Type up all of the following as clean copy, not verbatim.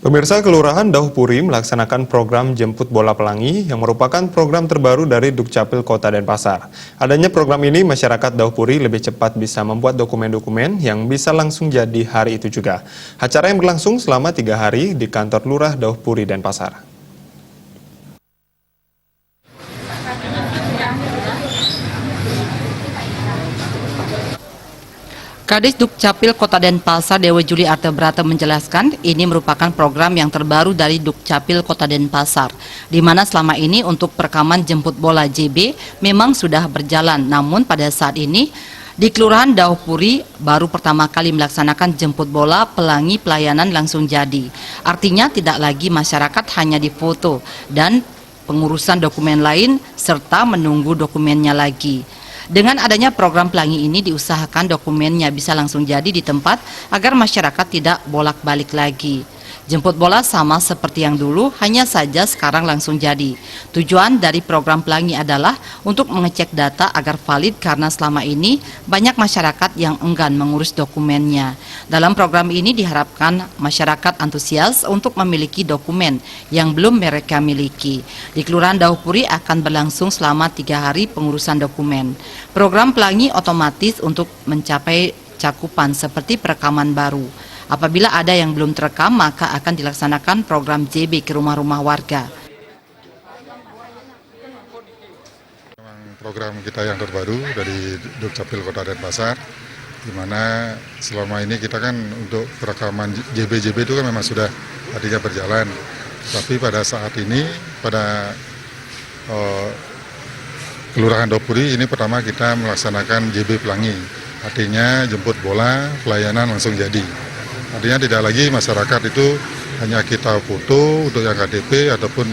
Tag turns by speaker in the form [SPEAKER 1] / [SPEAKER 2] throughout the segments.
[SPEAKER 1] Pemirsa, Kelurahan Dauhpuri melaksanakan program Jemput Bola Pelangi yang merupakan program terbaru dari Dukcapil Kota Denpasar. Adanya program ini, masyarakat Dauhpuri lebih cepat bisa membuat dokumen-dokumen yang bisa langsung jadi hari itu juga. Acara yang berlangsung selama 3 hari di kantor Lurah Dauhpuri Denpasar.
[SPEAKER 2] Kadis Dukcapil Kota Denpasar Dewa Juli Artebrata menjelaskan ini merupakan program yang terbaru dari Dukcapil Kota Denpasar, di mana selama ini untuk perekaman jemput bola JB memang sudah berjalan, namun pada saat ini di Kelurahan Dauhpuri baru pertama kali melaksanakan jemput bola pelangi pelayanan langsung jadi. Artinya tidak lagi masyarakat hanya difoto dan pengurusan dokumen lain serta menunggu dokumennya lagi. Dengan adanya program pelangi ini diusahakan dokumennya bisa langsung jadi di tempat agar masyarakat tidak bolak-balik lagi. Jemput bola sama seperti yang dulu, hanya saja sekarang langsung jadi. Tujuan dari program pelangi adalah untuk mengecek data agar valid karena selama ini banyak masyarakat yang enggan mengurus dokumennya. Dalam program ini diharapkan masyarakat antusias untuk memiliki dokumen yang belum mereka miliki. Di Kelurahan Dauhpuri akan berlangsung selama 3 hari pengurusan dokumen. Program pelangi otomatis untuk mencapai cakupan seperti perekaman baru. Apabila ada yang belum terekam, maka akan dilaksanakan program JB ke rumah-rumah warga.
[SPEAKER 3] Program kita yang terbaru dari Dukcapil Kota Denpasar, di mana selama ini kita kan untuk perekaman JB itu kan memang sudah tadinya berjalan. Tapi pada saat ini, pada Kelurahan Dauhpuri ini pertama kita melaksanakan JB Pelangi, artinya jemput bola, pelayanan langsung jadi. Artinya tidak lagi masyarakat itu hanya kita foto untuk yang KTP ataupun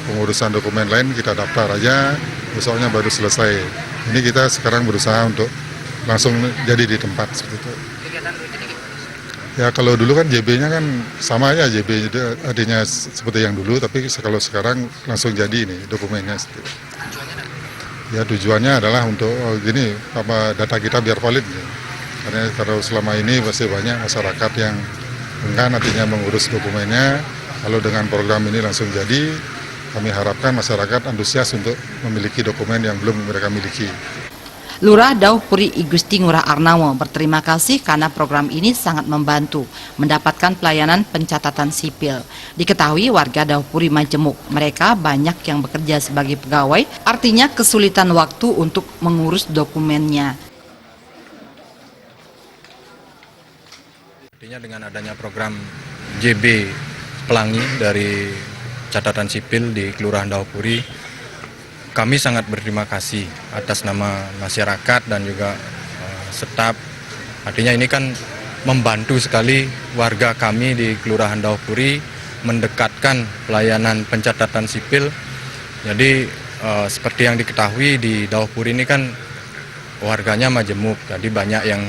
[SPEAKER 3] pengurusan dokumen lain kita daftar aja, besoknya baru selesai. Ini kita sekarang berusaha untuk langsung jadi di tempat seperti itu. Ya kalau dulu kan JB-nya kan sama aja, JB itu artinya seperti yang dulu, tapi kalau sekarang langsung jadi ini dokumennya seperti itu. Ya tujuannya adalah untuk data kita biar valid. Karena kalau selama ini masih banyak masyarakat yang enggan nantinya mengurus dokumennya. Kalau dengan program ini langsung jadi, kami harapkan masyarakat antusias untuk memiliki dokumen yang belum mereka miliki.
[SPEAKER 2] Lurah Dauhpuri I Gusti Ngurah Arnawo berterima kasih karena program ini sangat membantu mendapatkan pelayanan pencatatan sipil. Diketahui warga Dauhpuri majemuk, mereka banyak yang bekerja sebagai pegawai, artinya kesulitan waktu untuk mengurus dokumennya.
[SPEAKER 4] Artinya dengan adanya program JB Pelangi dari catatan sipil di Kelurahan Dauhpuri, kami sangat berterima kasih atas nama masyarakat dan juga staf. Artinya ini kan membantu sekali warga kami di Kelurahan Dauhpuri mendekatkan pelayanan pencatatan sipil. Jadi seperti yang diketahui di Dauhpuri ini kan warganya majemuk, jadi banyak yang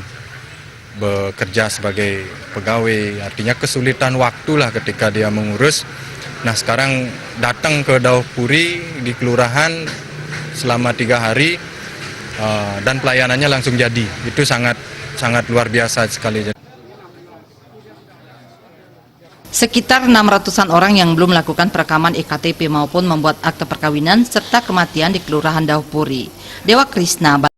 [SPEAKER 4] bekerja sebagai pegawai, artinya kesulitan waktu lah ketika dia mengurus. Nah sekarang datang ke Dauhpuri di kelurahan selama 3 hari dan pelayanannya langsung jadi, itu sangat luar biasa sekali.
[SPEAKER 2] Sekitar 600-an orang yang belum melakukan perekaman EKTP maupun membuat akte perkawinan serta kematian di Kelurahan Dauhpuri. Dewa Krisna